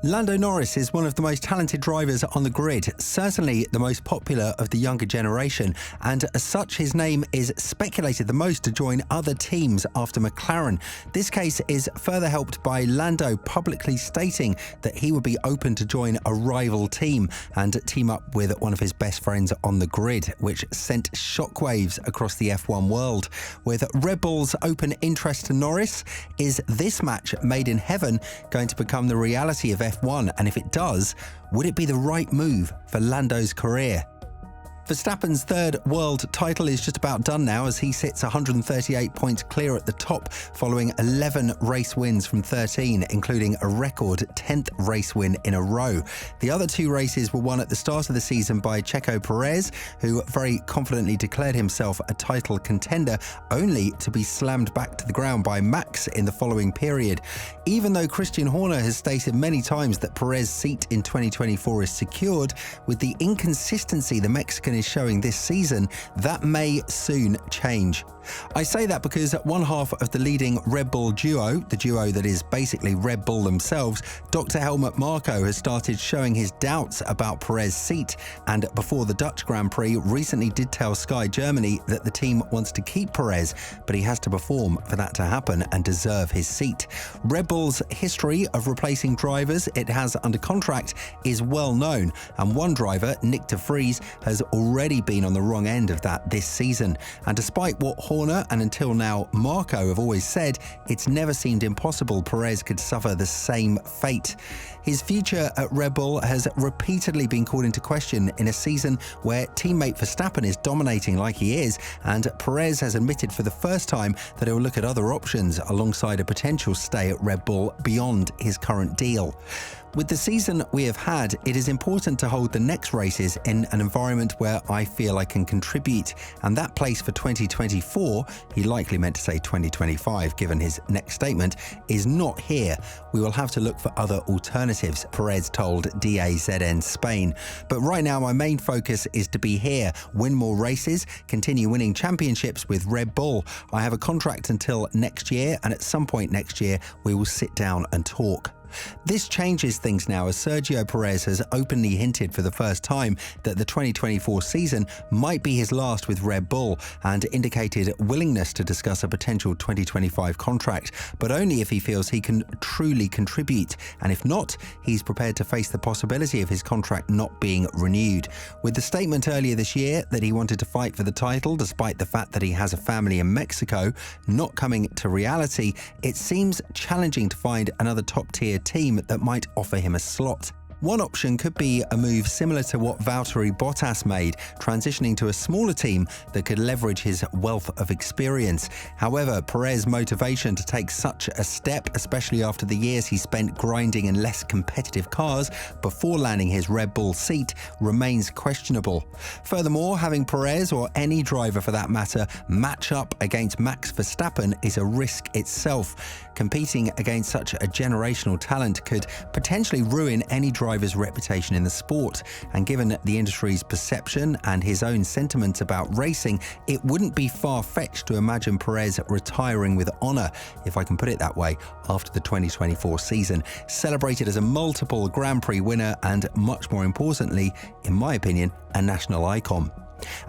Lando Norris is one of the most talented drivers on the grid, certainly the most popular of the younger generation, and as such his name is speculated the most to join other teams after McLaren. This case is further helped by Lando publicly stating that he would be open to join a rival team and team up with one of his best friends on the grid, which sent shockwaves across the F1 world. With Red Bull's open interest to Norris, is this match made in heaven going to become the reality of F1, and if it does, would it be the right move for Lando's career? Verstappen's third world title is just about done now as he sits 138 points clear at the top following 11 race wins from 13, including a record 10th race win in a row. The other two races were won at the start of the season by Checo Perez, who very confidently declared himself a title contender, only to be slammed back to the ground by Max in the following period. Even though Christian Horner has stated many times that Perez's seat in 2024 is secured, with the inconsistency the Mexican is showing this season, that may soon change. I say that because one half of the leading Red Bull duo, the duo that is basically Red Bull themselves, Dr. Helmut Marko has started showing his doubts about Perez's seat, and before the Dutch Grand Prix recently did tell Sky Germany that the team wants to keep Perez, but he has to perform for that to happen and deserve his seat. Red Bull's history of replacing drivers it has under contract is well known, and one driver, Nick de Vries, has already been on the wrong end of that this season. And despite what Horner and until now Marko have always said, it's never seemed impossible Perez could suffer the same fate. His future at Red Bull has repeatedly been called into question in a season where teammate Verstappen is dominating like he is, and Perez has admitted for the first time that he will look at other options alongside a potential stay at Red Bull beyond his current deal. With the season we have had, it is important to hold the next races in an environment where I feel I can contribute, and that place for 2024, he likely meant to say 2025 given his next statement, is not here. We will have to look for other alternatives, Perez told DAZN Spain. But right now my main focus is to be here, win more races, continue winning championships with Red Bull. I have a contract until next year, and at some point next year we will sit down and talk. This changes things now as Sergio Perez has openly hinted for the first time that the 2024 season might be his last with Red Bull, and indicated willingness to discuss a potential 2025 contract, but only if he feels he can truly contribute, and if not, he's prepared to face the possibility of his contract not being renewed. With the statement earlier this year that he wanted to fight for the title despite the fact that he has a family in Mexico not coming to reality, it seems challenging to find another top-tier team that might offer him a slot. One option could be a move similar to what Valtteri Bottas made, transitioning to a smaller team that could leverage his wealth of experience. However, Perez's motivation to take such a step, especially after the years he spent grinding in less competitive cars before landing his Red Bull seat, remains questionable. Furthermore, having Perez, or any driver for that matter, match up against Max Verstappen is a risk itself. Competing against such a generational talent could potentially ruin any driver's reputation in the sport, and given the industry's perception and his own sentiment about racing, it wouldn't be far-fetched to imagine Perez retiring with honour, if I can put it that way, after the 2024 season, celebrated as a multiple Grand Prix winner and, much more importantly, in my opinion, a national icon.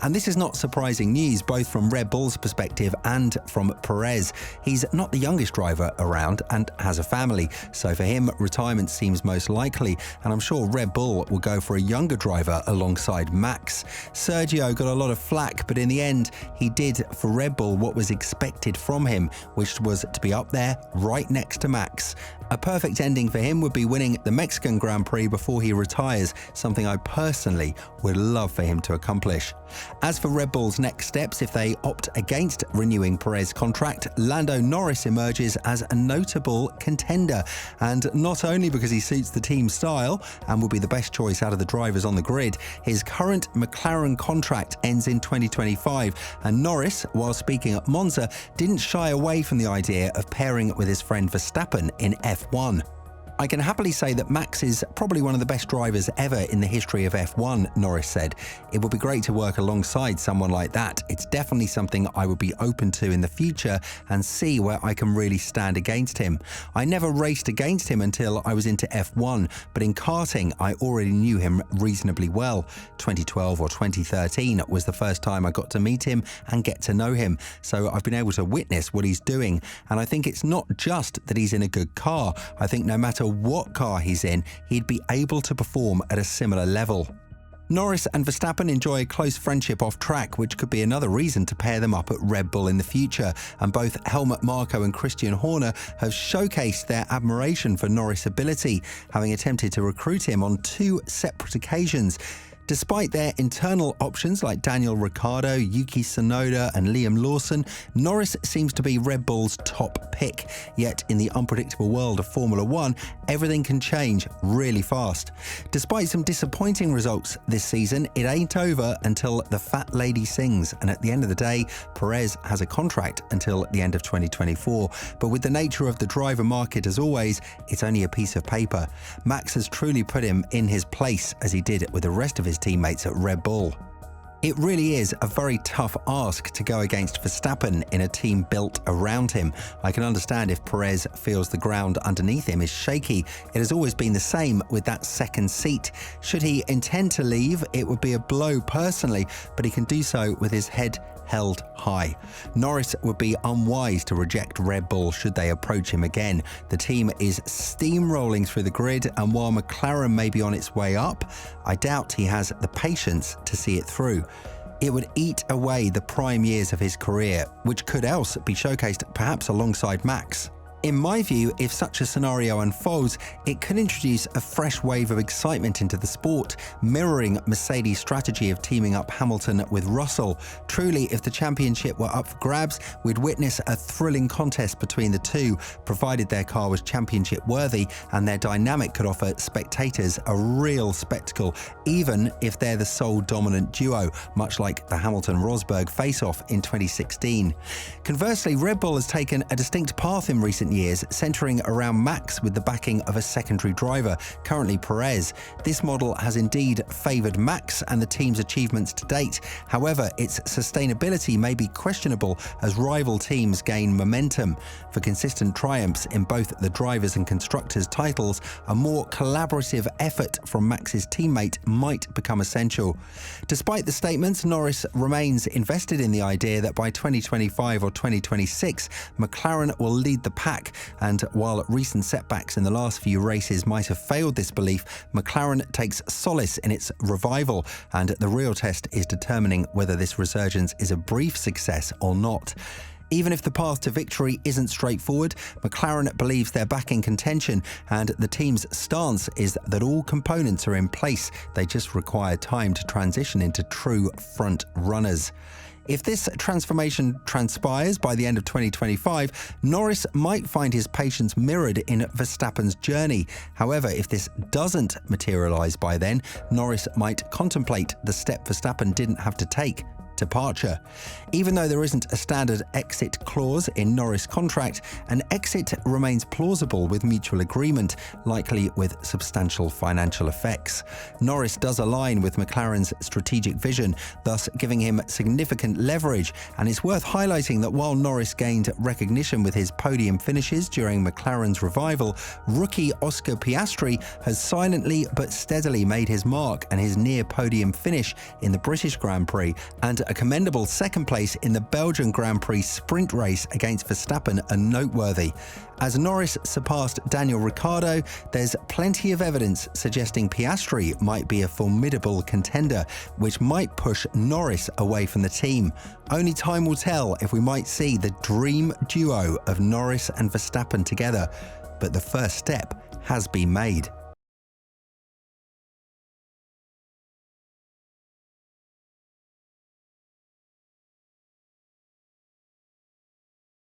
And this is not surprising news, both from Red Bull's perspective and from Perez. He's not the youngest driver around and has a family, so for him retirement seems most likely, and I'm sure Red Bull will go for a younger driver alongside Max. Sergio got a lot of flack, but in the end he did for Red Bull what was expected from him, which was to be up there right next to Max. A perfect ending for him would be winning the Mexican Grand Prix before he retires, something I personally would love for him to accomplish. As for Red Bull's next steps, if they opt against renewing Perez's contract, Lando Norris emerges as a notable contender, and not only because he suits the team style and will be the best choice out of the drivers on the grid. His current McLaren contract ends in 2025, and Norris, while speaking at Monza, didn't shy away from the idea of pairing with his friend Verstappen in F1. "I can happily say that Max is probably one of the best drivers ever in the history of F1, Norris said. "It would be great to work alongside someone like that. It's definitely something I would be open to in the future and see where I can really stand against him. I never raced against him until I was into F1, but in karting I already knew him reasonably well. 2012 or 2013 was the first time I got to meet him and get to know him, so I've been able to witness what he's doing, and I think it's not just that he's in a good car. I think no matter what car he's in, he'd be able to perform at a similar level." Norris and Verstappen enjoy a close friendship off track, which could be another reason to pair them up at Red Bull in the future, and both Helmut Marko and Christian Horner have showcased their admiration for Norris' ability, having attempted to recruit him on 2 separate occasions. Despite their internal options like Daniel Ricciardo, Yuki Tsunoda and Liam Lawson, Norris seems to be Red Bull's top pick. Yet in the unpredictable world of Formula One, everything can change really fast. Despite some disappointing results this season, it ain't over until the fat lady sings, and at the end of the day, Perez has a contract until the end of 2024. But with the nature of the driver market as always, it's only a piece of paper. Max has truly put him in his place, as he did with the rest of his teammates at Red Bull. It really is a very tough ask to go against Verstappen in a team built around him. I can understand if Perez feels the ground underneath him is shaky. It has always been the same with that second seat. Should he intend to leave, it would be a blow personally, but he can do so with his head held high. Norris would be unwise to reject Red Bull should they approach him again. The team is steamrolling through the grid, and while McLaren may be on its way up, I doubt he has the patience to see it through. It would eat away the prime years of his career, which could else be showcased perhaps alongside Max. In my view, if such a scenario unfolds, it could introduce a fresh wave of excitement into the sport, mirroring Mercedes' strategy of teaming up Hamilton with Russell. Truly, if the championship were up for grabs, we'd witness a thrilling contest between the two, provided their car was championship worthy and their dynamic could offer spectators a real spectacle, even if they're the sole dominant duo, much like the Hamilton-Rosberg face-off in 2016. Conversely, Red Bull has taken a distinct path in recent years, centering around Max with the backing of a secondary driver, currently Perez. This model has indeed favoured Max and the team's achievements to date. However, its sustainability may be questionable as rival teams gain momentum. For consistent triumphs in both the drivers' and constructors' titles, a more collaborative effort from Max's teammate might become essential. Despite the statements, Norris remains invested in the idea that by 2025 or 2026, McLaren will lead the pack. And while recent setbacks in the last few races might have failed this belief, McLaren takes solace in its revival, and the real test is determining whether this resurgence is a brief success or not. Even if the path to victory isn't straightforward, McLaren believes they're back in contention, and the team's stance is that all components are in place. They just require time to transition into true front runners. If this transformation transpires by the end of 2025, Norris might find his patience mirrored in Verstappen's journey. However, if this doesn't materialise by then, Norris might contemplate the step Verstappen didn't have to take: departure. Even though there isn't a standard exit clause in Norris' contract, an exit remains plausible with mutual agreement, likely with substantial financial effects. Norris does align with McLaren's strategic vision, thus giving him significant leverage, and it's worth highlighting that while Norris gained recognition with his podium finishes during McLaren's revival, rookie Oscar Piastri has silently but steadily made his mark, and his near-podium finish in the British Grand Prix and a commendable second place in the Belgian Grand Prix sprint race against Verstappen are noteworthy. As Norris surpassed Daniel Ricciardo, there's plenty of evidence suggesting Piastri might be a formidable contender, which might push Norris away from the team. Only time will tell if we might see the dream duo of Norris and Verstappen together, but the first step has been made.